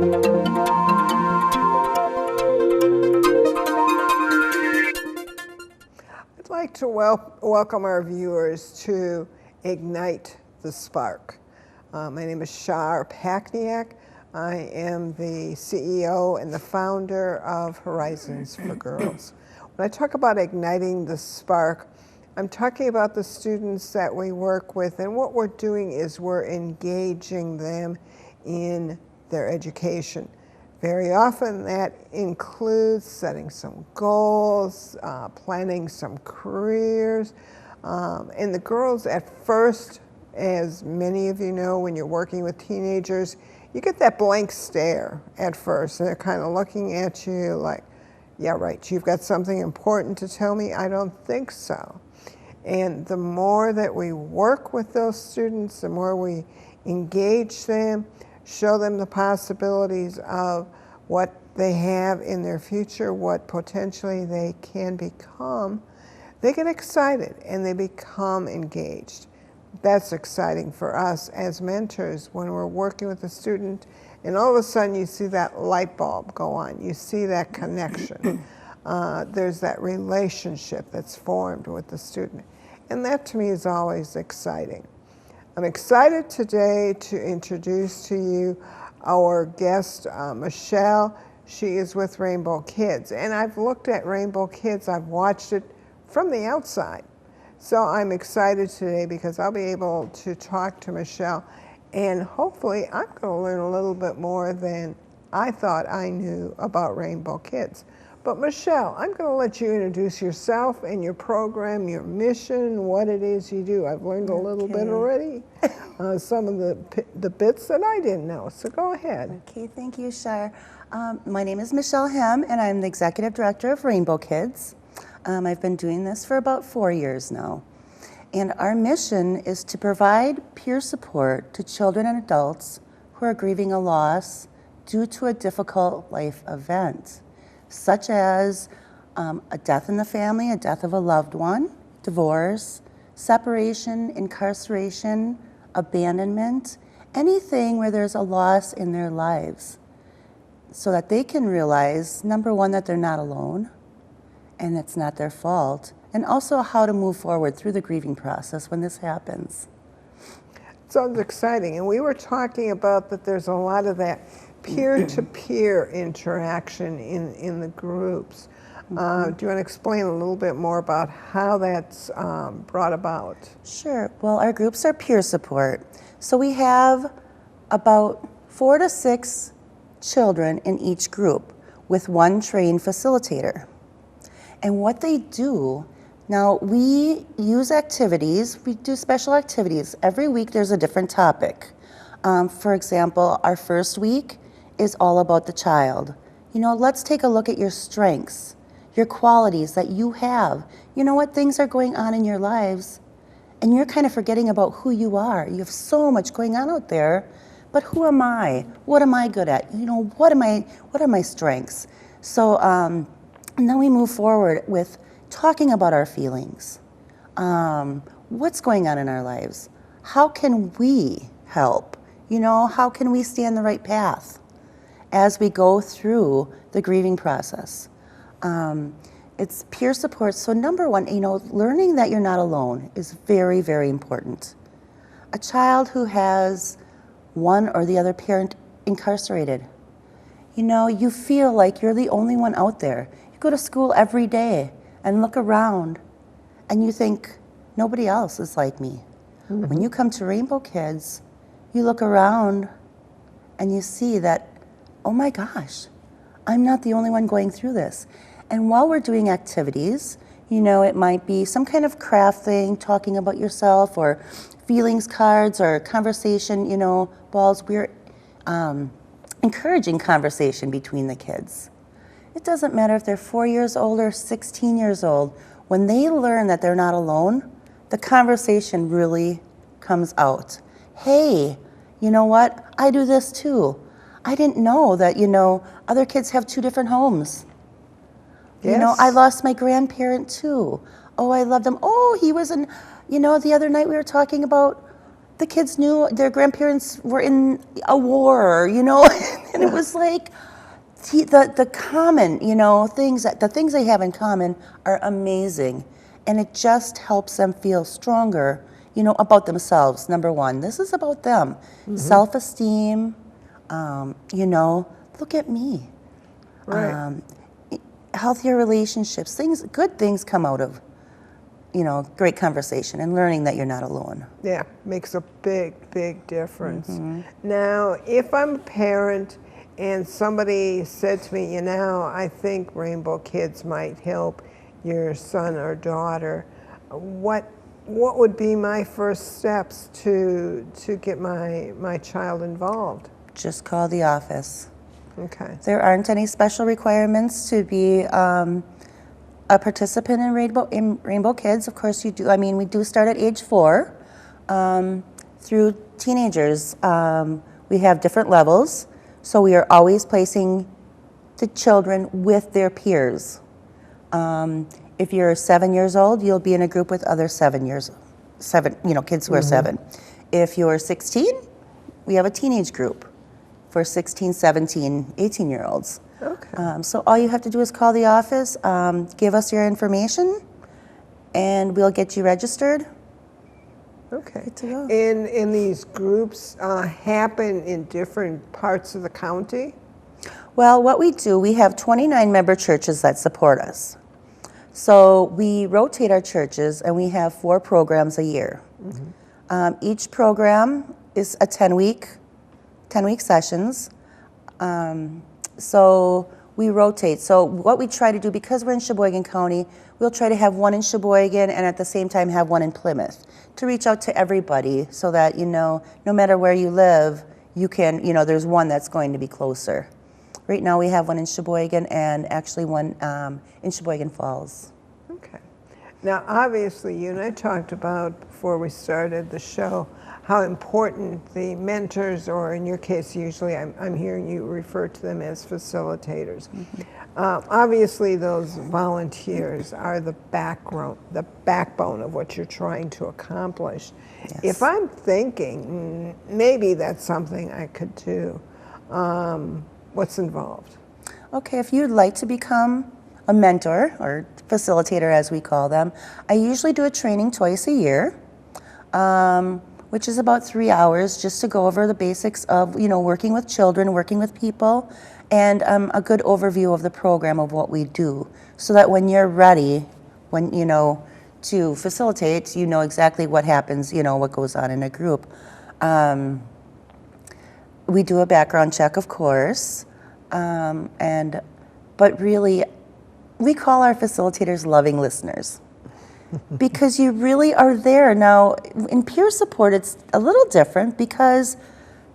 I'd like to welcome our viewers to Ignite the Spark. My name is Shar Pakniak. I am the CEO and the founder of Horizons for Girls. When I talk about igniting the spark, I'm talking about the students that we work with, and what we're doing is we're engaging them in their education. Very often that includes setting some goals, planning some careers. And the girls at first, as many of you know, when you're working with teenagers, you get that blank stare at first. And they're kind of looking at you like, yeah, right, you've got something important to tell me? I don't think so. And the more that we work with those students, the more we engage them, show them the possibilities of what they have in their future, what potentially they can become, they get excited and they become engaged. That's exciting for us as mentors when we're working with a student and all of a sudden you see that light bulb go on, you see that connection. There's that relationship that's formed with the student. And that to me is always exciting. I'm excited today to introduce to you our guest, Michelle. She is with Rainbow Kids. And I've looked at Rainbow Kids, I've watched it from the outside. So I'm excited today because I'll be able to talk to Michelle and hopefully I'm going to learn a little bit more than I thought I knew about Rainbow Kids. But Michelle, I'm going to let you introduce yourself and your program, your mission, what it is you do. I've learned a little bit already, some of the bits that I didn't know. So go ahead. Okay, thank you, Shar. My name is Michelle Hem, and I'm the Executive Director of Rainbow Kids. I've been doing this for about 4 years now. And our mission is to provide peer support to children and adults who are grieving a loss due to a difficult life event, such as a death in the family, a death of a loved one, divorce, separation, incarceration, abandonment, anything where there's a loss in their lives, so that they can realize, number one, that they're not alone and it's not their fault, and also how to move forward through the grieving process when this happens. Sounds exciting. And we were talking about that there's a lot of that peer-to-peer interaction in the groups. Do you want to explain a little bit more about how that's brought about? Sure. Well, our groups are peer support. So we have about 4 to 6 children in each group with one trained facilitator. And what they do, now we use activities, we do special activities. Every week there's a different topic. For example, our first week is all about the child. You know, let's take a look at your strengths, your qualities that you have. You know what, things are going on in your lives and you're kind of forgetting about who you are. You have so much going on out there, but who am I? What am I good at? You know, what are my strengths? So, and then we move forward with talking about our feelings. What's going on in our lives? How can we help? You know, how can we stay on the right path as we go through the grieving process? It's peer support. So number one, you know, learning that you're not alone is very, very important. A child who has one or the other parent incarcerated, you know, you feel like you're the only one out there. You go to school every day and look around and you think, nobody else is like me. Mm-hmm. When you come to Rainbow Kids, you look around and you see that, oh my gosh, I'm not the only one going through this. And while we're doing activities, you know, it might be some kind of craft thing, talking about yourself, or feelings cards, or conversation, you know, balls. We're encouraging conversation between the kids. It doesn't matter if they're 4 years old or 16 years old. When they learn that they're not alone, the conversation really comes out. Hey, you know what? I do this too. I didn't know that, you know, other kids have 2 different homes. Yes. You know, I lost my grandparent too. Oh, I love them. Oh, he was in, you know, the other night we were talking about the kids knew their grandparents were in a war, you know, And it was like the common, you know, the things they have in common are amazing. And it just helps them feel stronger, you know, about themselves. Number one, this is about them. Self-esteem, you know, look at me. Right. Healthier relationships, good things come out of, you know, great conversation and learning that you're not alone. Yeah, makes a big, big difference. Now, if I'm a parent and somebody said to me, you know, I think Rainbow Kids might help your son or daughter, what would be my first steps to get my child involved? Just call the office. Okay. There aren't any special requirements to be a participant in Rainbow Kids. Of course you do. I mean, we do start at age 4 through teenagers. We have different levels, so we are always placing the children with their peers. If you're 7 years old, you'll be in a group with other kids who are 7. If you're 16, we have a teenage group for 16, 17, 18-year-olds. Okay. So all you have to do is call the office, give us your information, and we'll get you registered. Okay. Good to go. And these groups happen in different parts of the county? Well, what we do, we have 29 member churches that support us. So we rotate our churches, and we have 4 programs a year. Each program is a 10-week sessions. So we rotate. So what we try to do, because we're in Sheboygan County, we'll try to have one in Sheboygan and at the same time have one in Plymouth to reach out to everybody so that, you know, no matter where you live, you can, you know, there's one that's going to be closer. Right now we have one in Sheboygan and actually one in Sheboygan Falls. Okay. Now, obviously, you and I talked about before we started the show how important the mentors, or in your case, usually I'm hearing you refer to them as facilitators. Obviously, those volunteers are the backbone of what you're trying to accomplish. Yes. If I'm thinking maybe that's something I could do, what's involved? Okay, if you'd like to become a mentor or facilitator, as we call them, I usually do a training twice a year, which is about 3 hours, just to go over the basics of, you know, working with children, working with people, and a good overview of the program of what we do, so that when you're ready, when you know to facilitate, you know exactly what happens, you know what goes on in a group. We do a background check, of course, but really, we call our facilitators loving listeners. Because you really are there. Now, in peer support, it's a little different because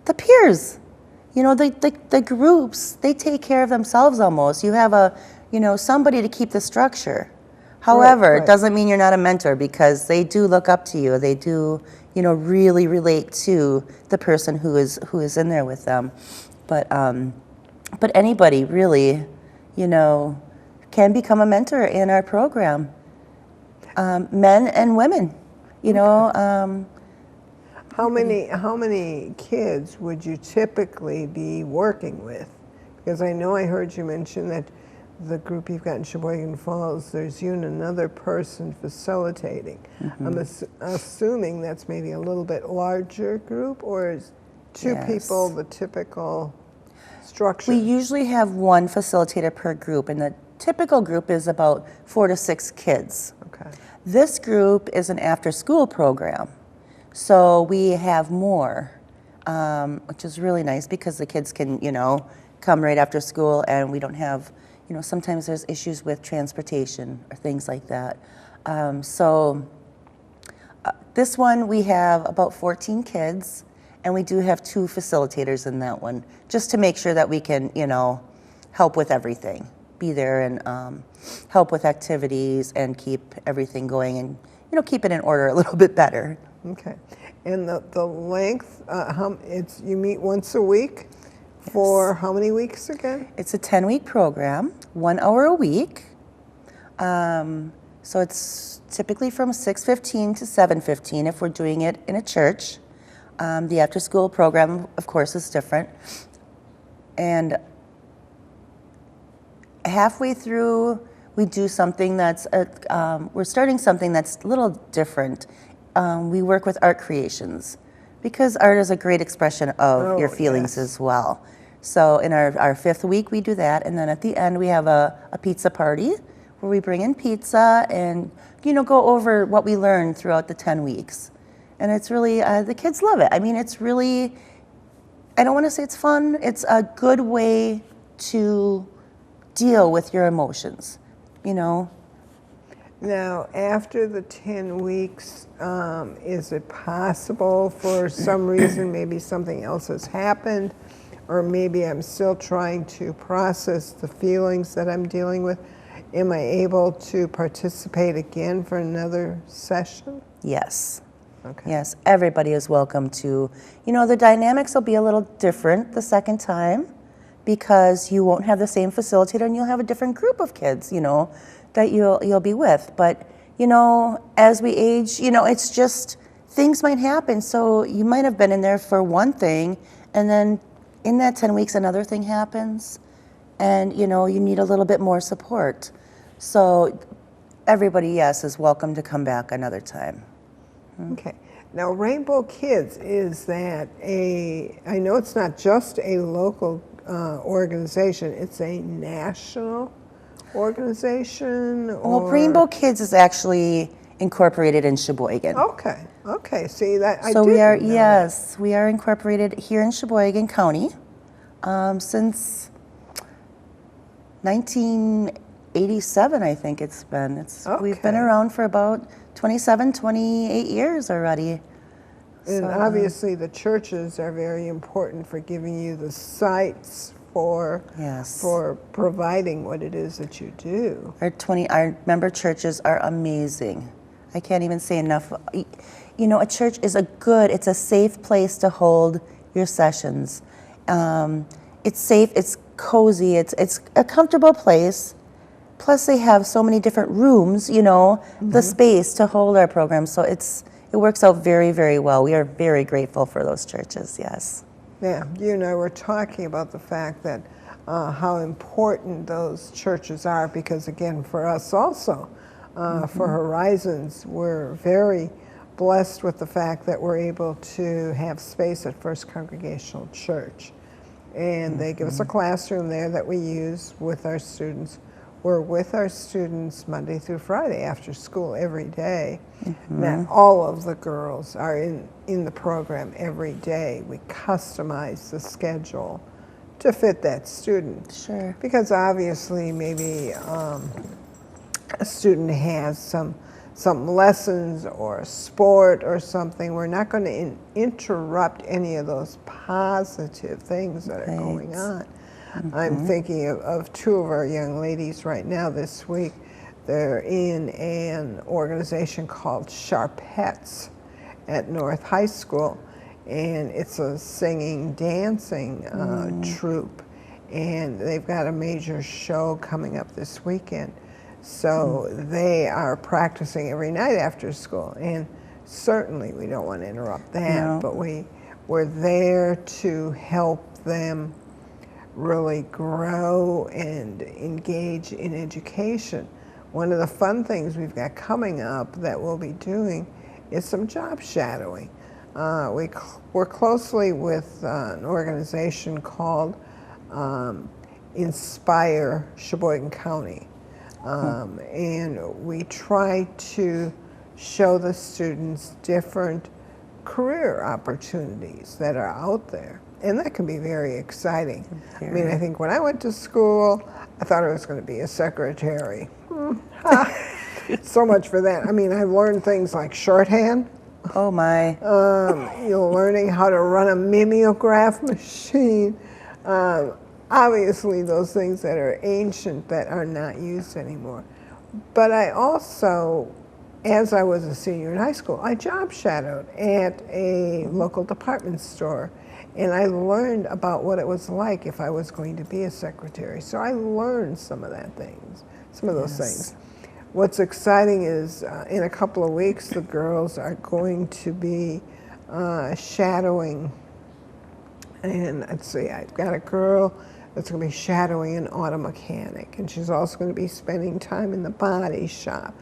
the peers, you know, the groups, they take care of themselves almost. You have somebody to keep the structure. However, Right. It doesn't mean you're not a mentor, because they do look up to you. They do, you know, really relate to the person who is in there with them. But anybody really, you know, can become a mentor in our program. Men and women, you know. How many kids would you typically be working with? Because I know I heard you mention that the group you've got in Sheboygan Falls, there's you and another person facilitating. I'm assuming that's maybe a little bit larger group, or is 2 Yes. people the typical structure? We usually have 1 facilitator per group, and the typical group is about 4 to 6 kids. Okay. This group is an after-school program, so we have more, which is really nice because the kids can, you know, come right after school, and we don't have, you know, sometimes there's issues with transportation or things like that. This one, we have about 14 kids, and we do have 2 facilitators in that one, just to make sure that we can, you know, help with everything. Be there and help with activities and keep everything going, and, you know, keep it in order a little bit better. Okay. And the length, you meet once a week for how many weeks again? It's a 10-week program, 1 hour a week. So it's typically from 6:15 to 7:15 if we're doing it in a church. The after-school program, of course, is different. And halfway through, we do something that's, we're starting something that's a little different. We work with art creations because art is a great expression of your feelings as well. So in our fifth week, we do that. And then at the end, we have a pizza party where we bring in pizza and, go over what we learned throughout the 10 weeks. And it's really, the kids love it. I mean, it's really, I don't want to say it's fun. It's a good way to deal with your emotions, Now, after the 10 weeks, is it possible for some reason, maybe something else has happened, or maybe I'm still trying to process the feelings that I'm dealing with? Am I able to participate again for another session? Yes. Okay. Yes, everybody is welcome to. The dynamics will be a little different the second time because you won't have the same facilitator and you'll have a different group of kids, that you'll be with. But, as we age, it's just things might happen. So you might have been in there for one thing and then in that 10 weeks another thing happens and, you need a little bit more support. So everybody, yes, is welcome to come back another time. Okay. Now, Rainbow Kids, is that I know it's not just a local organization, it's a national organization? Well, Rainbow Kids is actually incorporated in Sheboygan. Okay. See, that I So didn't we are, know yes, we are incorporated here in Sheboygan County since 1987, I think it's been. We've been Okay. around for about 27, 28 years already. And So, obviously, the churches are very important for giving you the sites for Yes. providing what it is that you do. Our member churches are amazing. I can't even say enough. A church is it's a safe place to hold your sessions. It's safe, it's cozy, it's a comfortable place. Plus they have so many different rooms, the space to hold our programs. So it works out very, very well. We are very grateful for those churches, yes. Yeah, you and I were talking about the fact that how important those churches are because, again, for us also, for Horizons, we're very blessed with the fact that we're able to have space at First Congregational Church. And they give us a classroom there that we use with our students. We're with our students Monday through Friday after school every day. Not all of the girls are in the program every day. We customize the schedule to fit that student. Sure. Because obviously maybe a student has some lessons or a sport or something. We're not going to interrupt any of those positive things that are going on. I'm thinking of two of our young ladies right now this week. They're in an organization called Sharpettes at North High School, and it's a singing, dancing troupe, and they've got a major show coming up this weekend. So they are practicing every night after school, and certainly we don't want to interrupt that, but we're there to help them really grow and engage in education. One of the fun things we've got coming up that we'll be doing is some job shadowing. We work closely with an organization called Inspire Sheboygan County. And we try to show the students different career opportunities that are out there. And that can be very exciting. I mean, I think when I went to school, I thought I was going to be a secretary. So much for that. I mean, I learned things like shorthand. Oh my. Learning how to run a mimeograph machine. Obviously, those things that are ancient that are not used anymore. But I also, as I was a senior in high school, I job shadowed at a local department store. And I learned about what it was like if I was going to be a secretary. So I learned some of those things. What's exciting is in a couple of weeks, the girls are going to be shadowing And let's see, I've got a girl that's going to be shadowing an auto mechanic, and she's also going to be spending time in the body shop.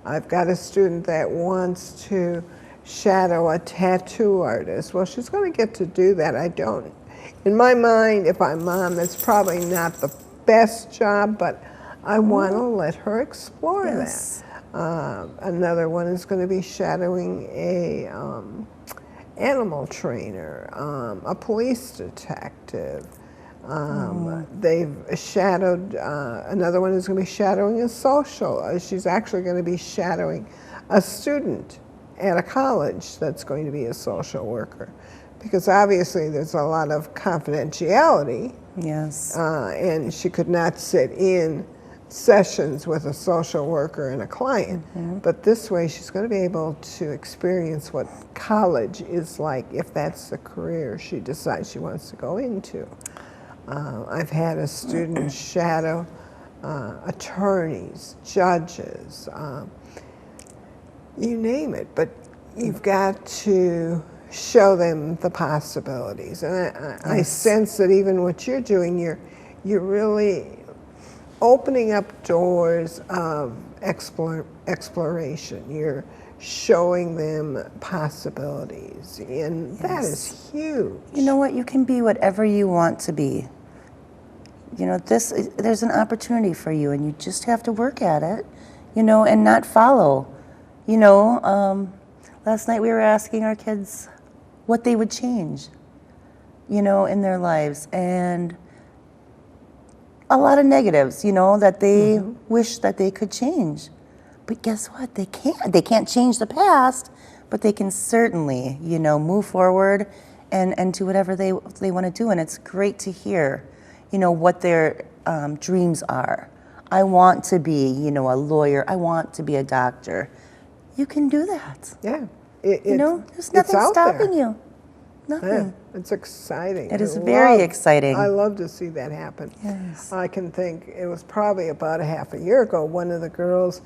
I've got a student that wants to shadow a tattoo artist. Well, she's going to get to do that. In my mind, if I'm mom, that's probably not the best job, but I want to let her explore Yes. that. Another one is going to be shadowing a animal trainer, a police detective. They've shadowed, another one is going to be shadowing a social. She's actually going to be shadowing a student at a college that's going to be a social worker. Because obviously there's a lot of confidentiality, Yes. and she could not sit in sessions with a social worker and a client. But this way she's going to be able to experience what college is like if that's the career she decides she wants to go into. I've had a student shadow attorneys, judges, you name it, but you've got to show them the possibilities. And I sense that even what you're doing, you're really opening up doors of exploration. You're showing them possibilities, and that is huge. You know what? You can be whatever you want to be. You know, there's an opportunity for you, and you just have to work at it, you know, and not follow. You know, last night we were asking our kids what they would change, you know, in their lives, and a lot of negatives, you know, that they wish that they could change. But guess what? They can't. They can't change the past, but they can certainly, you know, move forward and do whatever they want to do. And it's great to hear, you know, what their dreams are. I want to be, you know, a lawyer. I want to be a doctor. You can do that. Yeah. You know, there's nothing stopping you. Nothing. Yeah, it's exciting. It is very exciting. I love to see that happen. Yes. I can think, it was probably about a half a year ago, one of the girls,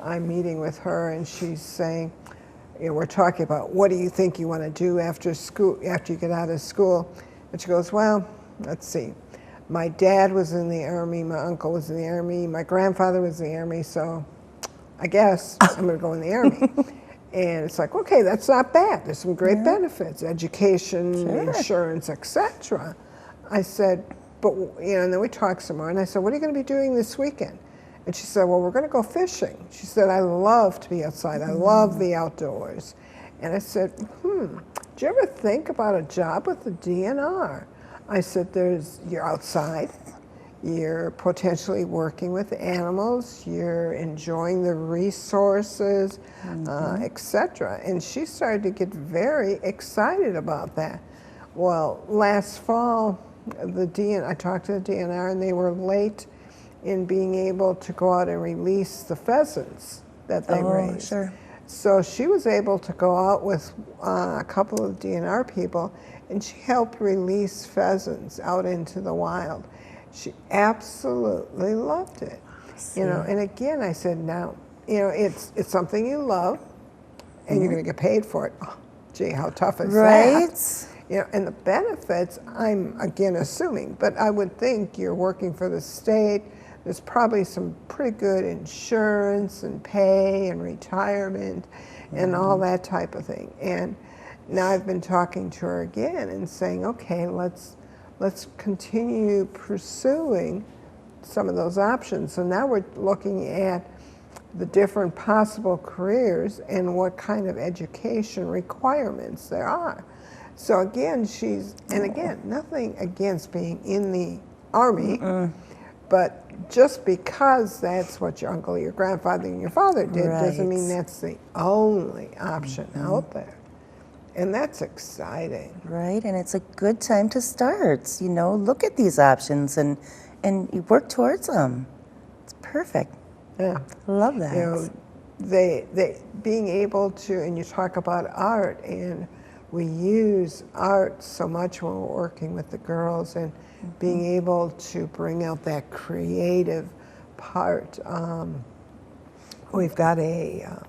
I'm meeting with her, and she's saying, you know, we're talking about what do you think you want to do after school, after you get out of school? And she goes, well, let's see. My dad was in the Army, my uncle was in the Army, my grandfather was in the Army, so I guess I'm going to go in the Army. And it's like, okay, that's not bad. There's some great benefits, education, insurance, etc. I said, but, you know, and then we talked some more, and I said, what are you going to be doing this weekend? And she said, well, we're going to go fishing. She said, I love to be outside. I love the outdoors. And I said, do you ever think about a job with the DNR? I said, you're outside. You're potentially working with animals, you're enjoying the resources, etc. And she started to get very excited about that. Well, last fall, I talked to the DNR, and they were late in being able to go out and release the pheasants that they raised. Sure. So she was able to go out with a couple of DNR people, and she helped release pheasants out into the wild. She absolutely loved it. You know, and again, I said, now, you know, it's something you love, and you're going to get paid for it. Oh, gee, how tough is that? Right? You know, and the benefits, I'm again assuming, but I would think you're working for the state. There's probably some pretty good insurance and pay and retirement and all that type of thing. And now I've been talking to her again and saying, okay, let's continue pursuing some of those options. So now we're looking at the different possible careers and what kind of education requirements there are. So again, nothing against being in the Army, but just because that's what your uncle, your grandfather, and your father did doesn't mean that's the only option out there. And that's exciting. Right, and it's a good time to start. You know, look at these options and you work towards them. It's perfect. Yeah. Love that. You know, they being able to, and you talk about art, and we use art so much when we're working with the girls, and being able to bring out that creative part. We've got a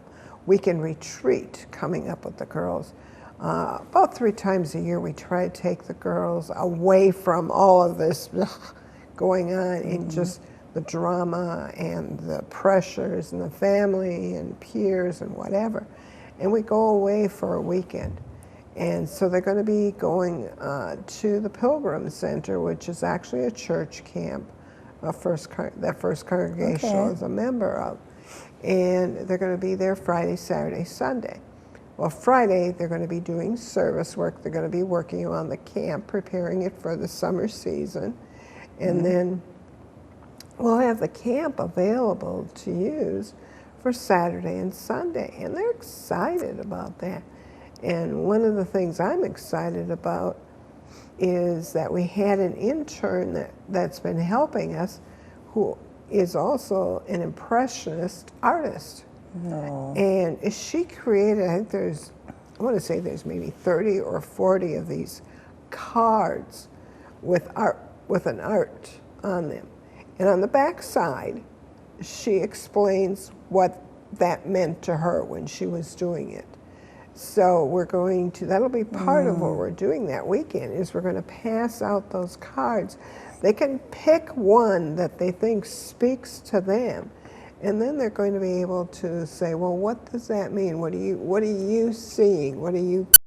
weekend retreat coming up with the girls About 3 times a year, we try to take the girls away from all of this going on and just the drama and the pressures and the family and peers and whatever. And we go away for a weekend. And so they're going to be going to the Pilgrim Center, which is actually a church camp, that First Congregational Okay. is a member of. And they're going to be there Friday, Saturday, Sunday. Well, Friday, they're going to be doing service work. They're going to be working on the camp, preparing it for the summer season. And then we'll have the camp available to use for Saturday and Sunday. And they're excited about that. And one of the things I'm excited about is that we had an intern that's been helping us who is also an impressionist artist. No. And she created, I want to say there's maybe 30 or 40 of these cards with an art on them. And on the back side, she explains what that meant to her when she was doing it. So that'll be part of what we're doing that weekend, is we're going to pass out those cards. They can pick one that they think speaks to them. And then they're going to be able to say, well, what does that mean? What are you seeing? What are you